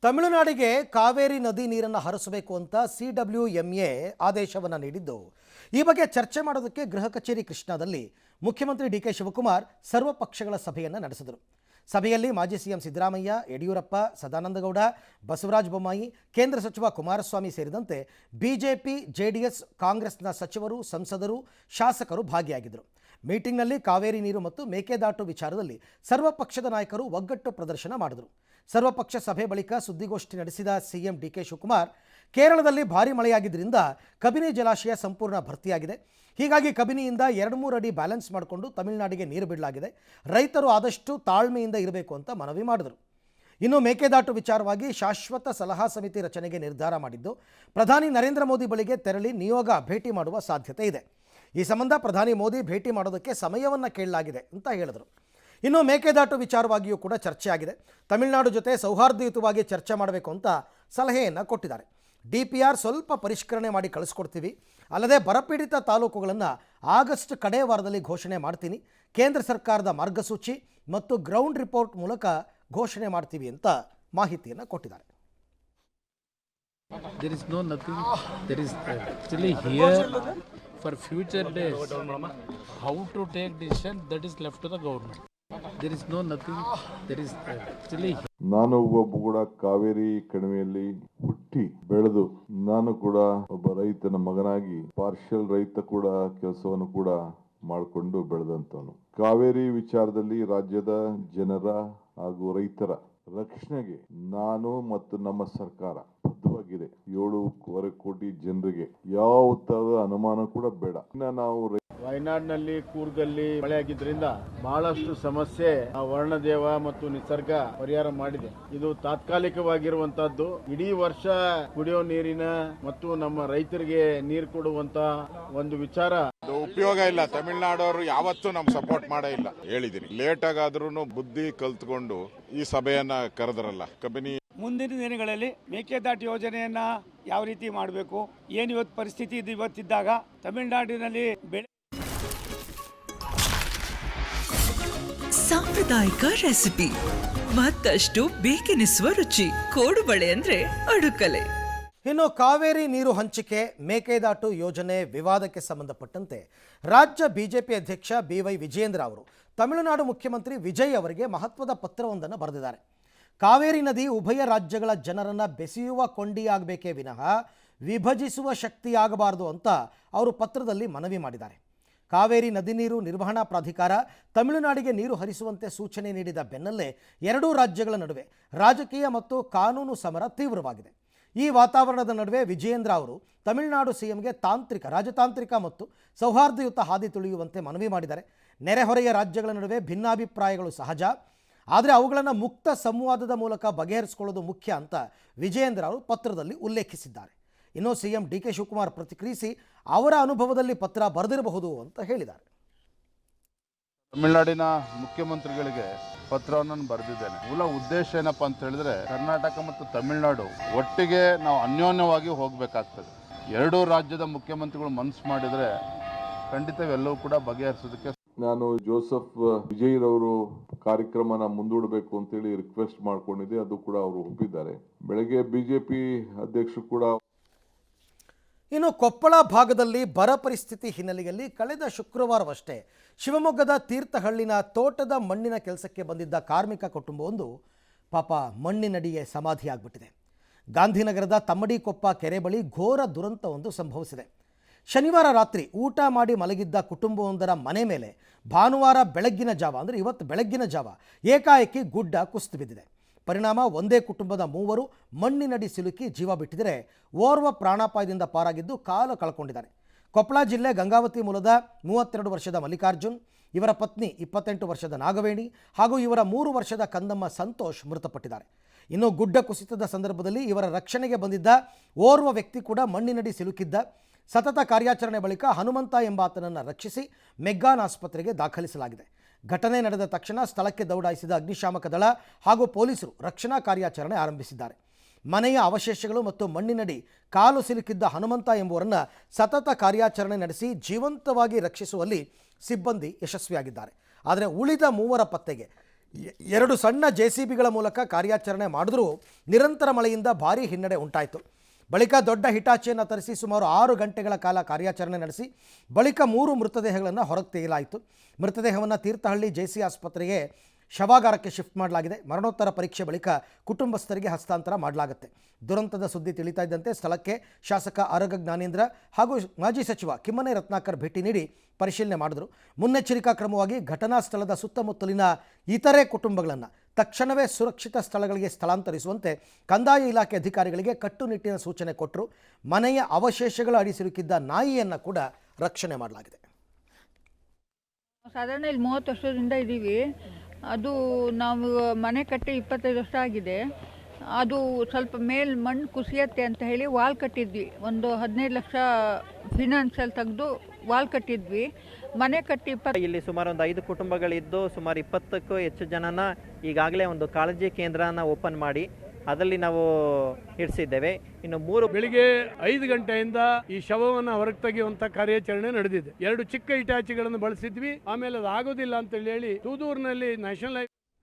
ತಮಿಳುನಾಡಿಗೆ ಕಾವೇರಿ ನದಿ ನೀರನ್ನು ಹರಿಸಬೇಕು ಅಂತ CWMA ಆದೇಶವನ್ನು ನೀಡಿದ್ದು, ಈ ಬಗ್ಗೆ ಚರ್ಚೆ ಮಾಡೋದಕ್ಕೆ ಗೃಹ ಕಚೇರಿ ಕೃಷ್ಣಾದಲ್ಲಿ ಮುಖ್ಯಮಂತ್ರಿ DK ಶಿವಕುಮಾರ್ ಸರ್ವಪಕ್ಷಗಳ ಸಭೆಯನ್ನು ನಡೆಸಿದರು. ಸಭೆಯಲ್ಲಿ ಮಾಜಿ ಸಿಎಂ ಸಿದ್ದರಾಮಯ್ಯ, ಯಡಿಯೂರಪ್ಪ, ಸದಾನಂದಗೌಡ, ಬಸವರಾಜ ಬೊಮ್ಮಾಯಿ, ಕೇಂದ್ರ ಸಚಿವ ಕುಮಾರಸ್ವಾಮಿ ಸೇರಿದಂತೆ ಬಿಜೆಪಿ, JDS, ಕಾಂಗ್ರೆಸ್ನ ಸಚಿವರು, ಸಂಸದರು, ಶಾಸಕರು ಭಾಗಿಯಾಗಿದ್ದರು. ಮೀಟಿಂಗ್ನಲ್ಲಿ ಕಾವೇರಿ ನೀರು ಮತ್ತು ಮೇಕೆದಾಟು ವಿಚಾರದಲ್ಲಿ ಸರ್ವಪಕ್ಷದ ನಾಯಕರು ಒಗ್ಗಟ್ಟು ಪ್ರದರ್ಶನ ಮಾಡಿದರು. ಸರ್ವಪಕ್ಷ ಸಭೆ ಬಳಿಕ ಸುದ್ದಿಗೋಷ್ಠಿ ನಡೆಸಿದ ಸಿಎಂ DK ಶಿವಕುಮಾರ್, ಕೇರಳದಲ್ಲಿ ಭಾರಿ ಮಳೆಯಾಗಿದ್ದರಿಂದ ಕಬಿನಿ ಜಲಾಶಯ ಸಂಪೂರ್ಣ ಭರ್ತಿಯಾಗಿದೆ. ಹೀಗಾಗಿ ಕಬಿನಿಯಿಂದ 2-3 ಅಡಿ ಬ್ಯಾಲೆನ್ಸ್ ಮಾಡಿಕೊಂಡು ತಮಿಳುನಾಡಿಗೆ ನೀರು ಬಿಡಲಾಗಿದೆ. ರೈತರು ಆದಷ್ಟು ತಾಳ್ಮೆಯಿಂದ ಇರಬೇಕು ಅಂತ ಮನವಿ ಮಾಡಿದರು. ಇನ್ನು ಮೇಕೆದಾಟು ವಿಚಾರವಾಗಿ ಶಾಶ್ವತ ಸಲಹಾ ಸಮಿತಿ ರಚನೆಗೆ ನಿರ್ಧಾರ ಮಾಡಿದ್ದು, ಪ್ರಧಾನಿ ನರೇಂದ್ರ ಮೋದಿ ಬಳಿಗೆ ತೆರಳಿ ನಿಯೋಗ ಭೇಟಿ ಮಾಡುವ ಸಾಧ್ಯತೆ ಇದೆ. ಈ ಸಂಬಂಧ ಪ್ರಧಾನಿ ಮೋದಿ ಭೇಟಿ ಮಾಡೋದಕ್ಕೆ ಸಮಯವನ್ನು ಕೇಳಲಾಗಿದೆ ಅಂತ ಹೇಳಿದರು. ಇನ್ನು ಮೇಕೆದಾಟು ವಿಚಾರವಾಗಿಯೂ ಕೂಡ ಚರ್ಚೆ ಆಗಿದೆ. ತಮಿಳುನಾಡು ಜೊತೆ ಸೌಹಾರ್ದಯುತವಾಗಿ ಚರ್ಚೆ ಮಾಡಬೇಕು ಅಂತ ಸಲಹೆಯನ್ನು ಕೊಟ್ಟಿದ್ದಾರೆ. DPR ಸ್ವಲ್ಪ ಪರಿಷ್ಕರಣೆ ಮಾಡಿ ಕಳಿಸ್ಕೊಡ್ತೀವಿ, ಅಲ್ಲದೆ ಬರಪೀಡಿತ ತಾಲೂಕುಗಳನ್ನು ಆಗಸ್ಟ್ ಕಡೇ ವಾರದಲ್ಲಿ ಘೋಷಣೆ ಮಾಡ್ತೀನಿ, ಕೇಂದ್ರ ಸರ್ಕಾರದ ಮಾರ್ಗಸೂಚಿ ಮತ್ತು ಗ್ರೌಂಡ್ ರಿಪೋರ್ಟ್ ಮೂಲಕ ಘೋಷಣೆ ಮಾಡ್ತೀವಿ ಅಂತ ಮಾಹಿತಿಯನ್ನು ಕೊಟ್ಟಿದ್ದಾರೆ. There is no nothing. There is actually here for future days how to take decision, that is left to the government. There is no nothing. There is actually. ನಾನು ಒಬ್ಬ ಕೂಡ ಕಾವೇರಿ ಕಣಿವೆಯಲ್ಲಿ ಹುಟ್ಟಿ ಬೆಳೆದು ನಾನು ಕೂಡ ಒಬ್ಬ ರೈತನ ಮಗನಾಗಿ ಪಾರ್ಷಿಯಲ್ ರೈತ ಕೂಡ ಕೆಲಸವನ್ನು ಕೂಡ ಮಾಡಿಕೊಂಡು ಬೆಳೆದಂತವನು. ಕಾವೇರಿ ವಿಚಾರದಲ್ಲಿ ರಾಜ್ಯದ ಜನರ ಹಾಗೂ ರೈತರ ರಕ್ಷಣೆಗೆ ನಾನು ಮತ್ತು ನಮ್ಮ ಸರ್ಕಾರ ಬದ್ಧವಾಗಿದೆ. 7.25 ಕೋಟಿ ಜನರಿಗೆ ಯಾವ ತರದ ಅನುಮಾನ ಕೂಡ ಬೇಡ. ನಾವು ವಯನಾಡಿನಲ್ಲಿ ಕೂರ್ಗಲ್ಲಿ ಮಳೆ ಆಗಿದ್ರಿಂದ ಬಹಳಷ್ಟು ಸಮಸ್ಯೆ ವರ್ಣದೇವ ಮತ್ತು ನಿಸರ್ಗ ಪರಿಹಾರ ಮಾಡಿದೆ. ಇದು ತಾತ್ಕಾಲಿಕವಾಗಿರುವಂತಹದ್ದು. ಇಡೀ ವರ್ಷ ಕುಡಿಯೋ ನೀರಿನ ಮತ್ತು ನಮ್ಮ ರೈತರಿಗೆ ನೀರು ಕೊಡುವಂತ ಒಂದು ವಿಚಾರ ಉಪಯೋಗ ಇಲ್ಲ. ತಮಿಳುನಾಡವರು ಯಾವತ್ತೂ ನಮ್ ಸಪೋರ್ಟ್ ಮಾಡೇ ಇಲ್ಲ. ಹೇಳಿದೀನಿ, ಲೇಟ್ ಆಗಾದ್ರೂ ಬುದ್ಧಿ ಕಲ್ತ್ಕೊಂಡು ಈ ಸಭೆಯನ್ನ ಕರೆದ್ರಲ್ಲ. ಕಬಿನಿ ಮುಂದಿನ ದಿನಗಳಲ್ಲಿ ಮೇಕೆದಾಟು ಯೋಜನೆಯನ್ನ ಯಾವ ರೀತಿ ಮಾಡಬೇಕು, ಏನು ಇವತ್ತು ಪರಿಸ್ಥಿತಿ ಇದು ಇವತ್ತಿದ್ದಾಗ ತಮಿಳುನಾಡಿನಲ್ಲಿ ಬೆಳೆ ಸಾಂಪ್ರದಾಯಿಕ ರೆಸಿಪಿ ಮತ್ತಷ್ಟು ಬೇಕೆನಿಸುವ ರುಚಿ. ಕೋಡುಬಳೆ ಅಂದ್ರೆ ಅಡುಕಲೆ. ಇನ್ನು ಕಾವೇರಿ ನೀರು ಹಂಚಿಕೆ, ಮೇಕೆದಾಟು ಯೋಜನೆ ವಿವಾದಕ್ಕೆ ಸಂಬಂಧಪಟ್ಟಂತೆ ರಾಜ್ಯ ಬಿಜೆಪಿ ಅಧ್ಯಕ್ಷ BY ವಿಜಯೇಂದ್ರ ಅವರು ತಮಿಳುನಾಡು ಮುಖ್ಯಮಂತ್ರಿ ವಿಜಯ್ ಅವರಿಗೆ ಮಹತ್ವದ ಪತ್ರವೊಂದನ್ನು ಬರೆದಿದ್ದಾರೆ. ಕಾವೇರಿ ನದಿ ಉಭಯ ರಾಜ್ಯಗಳ ಜನರನ್ನು ಬೆಸೆಯುವ ಕೊಂಡಿಯಾಗಬೇಕೇ ವಿನಃ ವಿಭಜಿಸುವ ಶಕ್ತಿಯಾಗಬಾರದು ಅಂತ ಅವರು ಪತ್ರದಲ್ಲಿ ಮನವಿ ಮಾಡಿದ್ದಾರೆ. ಕಾವೇರಿ ನದಿ ನೀರು ನಿರ್ವಹಣಾ ಪ್ರಾಧಿಕಾರ ತಮಿಳುನಾಡಿಗೆ ನೀರು ಹರಿಸುವಂತೆ ಸೂಚನೆ ನೀಡಿದ ಬೆನ್ನಲ್ಲೇ ಎರಡೂ ರಾಜ್ಯಗಳ ನಡುವೆ ರಾಜಕೀಯ ಮತ್ತು ಕಾನೂನು ಸಮರ ತೀವ್ರವಾಗಿದೆ. ಈ ವಾತಾವರಣದ ನಡುವೆ ವಿಜಯೇಂದ್ರ ಅವರು ತಮಿಳುನಾಡು CMಗೆ ರಾಜತಾಂತ್ರಿಕ ಮತ್ತು ಸೌಹಾರ್ದಯುತ ಹಾದಿ ತುಳಿಯುವಂತೆ ಮನವಿ ಮಾಡಿದ್ದಾರೆ. ನೆರೆಹೊರೆಯ ರಾಜ್ಯಗಳ ನಡುವೆ ಭಿನ್ನಾಭಿಪ್ರಾಯಗಳು ಸಹಜ, ಆದರೆ ಅವುಗಳನ್ನು ಮುಕ್ತ ಸಂವಾದದ ಮೂಲಕ ಬಗೆಹರಿಸಿಕೊಳ್ಳೋದು ಮುಖ್ಯ ಅಂತ ವಿಜಯೇಂದ್ರ ಅವರು ಪತ್ರದಲ್ಲಿ ಉಲ್ಲೇಖಿಸಿದ್ದಾರೆ. ಇನ್ನು CM DK ಶಿವಕುಮಾರ್ ಪ್ರತಿಕ್ರಿಯಿಸಿ ಅವರ ಅನುಭವದಲ್ಲಿ ಪತ್ರ ಬರೆದಿರಬಹುದು ಅಂತ ಹೇಳಿದ್ದಾರೆ. ತಮಿಳುನಾಡಿನ ಮುಖ್ಯಮಂತ್ರಿಗಳಿಗೆ ಪತ್ರವನ್ನು ಬರೆದಿದ್ದೇನೆ. ಮೂಲ ಉದ್ದೇಶ ಏನಪ್ಪಾ ಅಂತ ಹೇಳಿದ್ರೆ, ಕರ್ನಾಟಕ ಮತ್ತು ತಮಿಳುನಾಡು ಒಟ್ಟಿಗೆ ನಾವು ಅನ್ಯೋನ್ಯವಾಗಿ ಹೋಗಬೇಕಾಗ್ತದೆ. ಎರಡೂ ರಾಜ್ಯದ ಮುಖ್ಯಮಂತ್ರಿಗಳು ಮನಸ್ಸು ಮಾಡಿದ್ರೆ ಖಂಡಿತವೆಲ್ಲವೂ ಕೂಡ ಬಗೆಹರಿಸೋದಕ್ಕೆ. ನಾನು ಜೋಸೆಫ್ ವಿಜಯ್ ರವರು ಕಾರ್ಯಕ್ರಮನ ಮುಂದೂಡಬೇಕು ಅಂತೇಳಿ ರಿಕ್ವೆಸ್ಟ್ ಮಾಡ್ಕೊಂಡಿದ್ದೆ, ಅದು ಕೂಡ ಅವರು ಒಪ್ಪಿದ್ದಾರೆ. ಬೆಳಗ್ಗೆ ಬಿಜೆಪಿ ಅಧ್ಯಕ್ಷರು ಕೂಡ. ಇನ್ನು ಕೊಪ್ಪಳ ಭಾಗದಲ್ಲಿ ಬರ ಪರಿಸ್ಥಿತಿ ಹಿನ್ನೆಲೆಯಲ್ಲಿ ಕಳೆದ ಶುಕ್ರವಾರವಷ್ಟೇ ಶಿವಮೊಗ್ಗದ ತೀರ್ಥಹಳ್ಳಿನ ತೋಟದ ಮಣ್ಣಿನ ಕೆಲಸಕ್ಕೆ ಬಂದಿದ್ದ ಕಾರ್ಮಿಕ ಕುಟುಂಬವೊಂದು ಪಾಪ ಮಣ್ಣಿನಡಿಗೆ ಸಮಾಧಿಯಾಗ್ಬಿಟ್ಟಿದೆ. ಗಾಂಧಿನಗರದ ತಮ್ಮಡಿಕೊಪ್ಪ ಕೆರೆ ಬಳಿ ಘೋರ ದುರಂತವೊಂದು ಸಂಭವಿಸಿದೆ. ಶನಿವಾರ ರಾತ್ರಿ ಊಟ ಮಾಡಿ ಮಲಗಿದ್ದ ಕುಟುಂಬವೊಂದರ ಮನೆ ಮೇಲೆ ಭಾನುವಾರ ಬೆಳಗ್ಗಿನ ಜಾವ ಅಂದರೆ ಇವತ್ತು ಬೆಳಗ್ಗಿನ ಜಾವ ಏಕಾಏಕಿ ಗುಡ್ಡ ಕುಸಿದು ಬಿದ್ದಿದೆ. ಪರಿಣಾಮ ಒಂದೇ ಕುಟುಂಬದ 3 ಮಣ್ಣಿನಡಿ ಸಿಲುಕಿ ಜೀವ ಬಿಟ್ಟಿದ್ದರೆ ಓರ್ವ ಪ್ರಾಣಾಪಾಯದಿಂದ ಪಾರಾಗಿದ್ದು ಕಾಲು ಕಳ್ಕೊಂಡಿದ್ದಾರೆ. ಕೊಪ್ಪಳ ಜಿಲ್ಲೆ ಗಂಗಾವತಿ ಮೂಲದ 32 ವರ್ಷದ ಮಲ್ಲಿಕಾರ್ಜುನ್, ಇವರ ಪತ್ನಿ 28 ವರ್ಷದ ನಾಗವೇಣಿ ಹಾಗೂ ಇವರ 3 ವರ್ಷದ ಕಂದಮ್ಮ ಸಂತೋಷ್ ಮೃತಪಟ್ಟಿದ್ದಾರೆ. ಇನ್ನು ಗುಡ್ಡ ಕುಸಿತದ ಸಂದರ್ಭದಲ್ಲಿ ಇವರ ರಕ್ಷಣೆಗೆ ಬಂದಿದ್ದ ಓರ್ವ ವ್ಯಕ್ತಿ ಕೂಡ ಮಣ್ಣಿನಡಿ ಸಿಲುಕಿದ್ದ. ಸತತ ಕಾರ್ಯಾಚರಣೆ ಬಳಿಕ ಹನುಮಂತ ಎಂಬಾತನನ್ನು ರಕ್ಷಿಸಿ ಮೆಗ್ಗಾನ್ ಆಸ್ಪತ್ರೆಗೆ ದಾಖಲಿಸಲಾಗಿದೆ. ಘಟನೆ ನಡೆದ ತಕ್ಷಣ ಸ್ಥಳಕ್ಕೆ ದೌಡಾಯಿಸಿದ ಅಗ್ನಿಶಾಮಕ ದಳ ಹಾಗೂ ಪೊಲೀಸರು ರಕ್ಷಣಾ ಕಾರ್ಯಾಚರಣೆ ಆರಂಭಿಸಿದ್ದಾರೆ. ಮನೆಯ ಅವಶೇಷಗಳು ಮತ್ತು ಮಣ್ಣಿನಡಿ ಕಾಲು ಸಿಲುಕಿದ್ದ ಹನುಮಂತ ಎಂಬುವರನ್ನು ಸತತ ಕಾರ್ಯಾಚರಣೆ ನಡೆಸಿ ಜೀವಂತವಾಗಿ ರಕ್ಷಿಸುವಲ್ಲಿ ಸಿಬ್ಬಂದಿ ಯಶಸ್ವಿಯಾಗಿದ್ದಾರೆ. ಆದರೆ ಉಳಿದ 3 ಪತ್ತೆಗೆ 2 ಸಣ್ಣ JCBಗಳ ಮೂಲಕ ಕಾರ್ಯಾಚರಣೆ ಮಾಡಿದ್ರೂ ನಿರಂತರ ಮಳೆಯಿಂದ ಭಾರೀ ಹಿನ್ನಡೆ ಉಂಟಾಯಿತು. ಬಳಿಕ ದೊಡ್ಡ ಹಿಟಾಚಿಯನ್ನು ತರಿಸಿ ಸುಮಾರು 6 ಗಂಟೆಗಳ ಕಾಲ ಕಾರ್ಯಾಚರಣೆ ನಡೆಸಿ ಬಳಿಕ 3 ಮೃತದೇಹಗಳನ್ನು ಹೊರಗೆ ತೆಗೆಯಲಾಯಿತು. ಮೃತದೇಹವನ್ನು ತೀರ್ಥಹಳ್ಳಿ JC ಆಸ್ಪತ್ರೆಗೆ ಶವಾಗಾರಕ್ಕೆ ಶಿಫ್ಟ್ ಮಾಡಲಾಗಿದೆ. ಮರಣೋತ್ತರ ಪರೀಕ್ಷೆ ಬಳಿಕ ಕುಟುಂಬಸ್ಥರಿಗೆ ಹಸ್ತಾಂತರ ಮಾಡಲಾಗುತ್ತೆ. ದುರಂತದ ಸುದ್ದಿ ತಿಳಿತಾ ಇದ್ದಂತೆ ಸ್ಥಳಕ್ಕೆ ಶಾಸಕ ಆರಗ ಜ್ಞಾನೇಂದ್ರ ಹಾಗೂ ಮಾಜಿ ಸಚಿವ ಕಿಮ್ಮನೆ ರತ್ನಾಕರ್ ಭೇಟಿ ನೀಡಿ ಪರಿಶೀಲನೆ ಮಾಡಿದರು. ಮುನ್ನೆಚ್ಚರಿಕಾ ಕ್ರಮವಾಗಿ ಘಟನಾ ಸ್ಥಳದ ಸುತ್ತಮುತ್ತಲಿನ ಇತರೆ ಕುಟುಂಬಗಳನ್ನು ತಕ್ಷಣವೇ ಸುರಕ್ಷಿತ ಸ್ಥಳಗಳಿಗೆ ಸ್ಥಳಾಂತರಿಸುವಂತೆ ಕಂದಾಯ ಇಲಾಖೆ ಅಧಿಕಾರಿಗಳಿಗೆ ಕಟ್ಟುನಿಟ್ಟಿನ ಸೂಚನೆ ಕೊಟ್ಟರು. ಮನೆಯ ಅವಶೇಷಗಳ ಅಡಿ ಸಿಲುಕಿದ್ದ ನಾಯಿಯನ್ನು ಕೂಡ ರಕ್ಷಣೆ ಮಾಡಲಾಗಿದೆ. ಸಾಧಾರಣ ಇಲ್ಲಿ 30 ವರ್ಷದಿಂದ ಇದ್ದೀವಿ. ಅದು ನಾವು ಮನೆ ಕಟ್ಟಿ 25 ವರ್ಷ ಆಗಿದೆ. ಅದು ಸ್ವಲ್ಪ ಮಣ್ಣು ಕುಸಿಯತ್ತೆ ಅಂತ ಹೇಳಿ ವಾಲ್ ಕಟ್ಟಿದ್ವಿ. ಒಂದು 15 ಲಕ್ಷ ಫಿನಾನ್ಷಿಯಲ್ ತೆಗೆದು ವಾಲ್ ಕಟ್ಟಿದ್ವಿ. ಮನೆ ಕಟ್ಟಿ ಇಲ್ಲಿ ಸುಮಾರು ಒಂದು 5 ಕುಟುಂಬಗಳಿದ್ದು ಸುಮಾರು 20ಕ್ಕೂ ಹೆಚ್ಚು ಜನನ ಈಗಾಗಲೇ ಒಂದು ಕಾಳಜಿ ಕೇಂದ್ರನ ಓಪನ್ ಮಾಡಿ ಅದರಲ್ಲಿ ನಾವು ಇರಿಸಿದ್ದೇವೆ. ಇನ್ನು 3 ಬೆಳಿಗ್ಗೆ 5 ಗಂಟೆಯಿಂದ ಈ ಶವವನ್ನು ಹೊರಗೆ ತೆಗೆಯುವಂತ ಕಾರ್ಯಾಚರಣೆ ನಡೆದಿದೆ. 2 ಚಿಕ್ಕ ಇಟಾಚಿಗಳನ್ನು ಬಳಸಿದ್ವಿ. ಆಮೇಲೆ ಅದು ಆಗೋದಿಲ್ಲ ಅಂತ ಹೇಳಿ ತೂದೂರಿನಲ್ಲಿ ನ್ಯಾಷನಲ್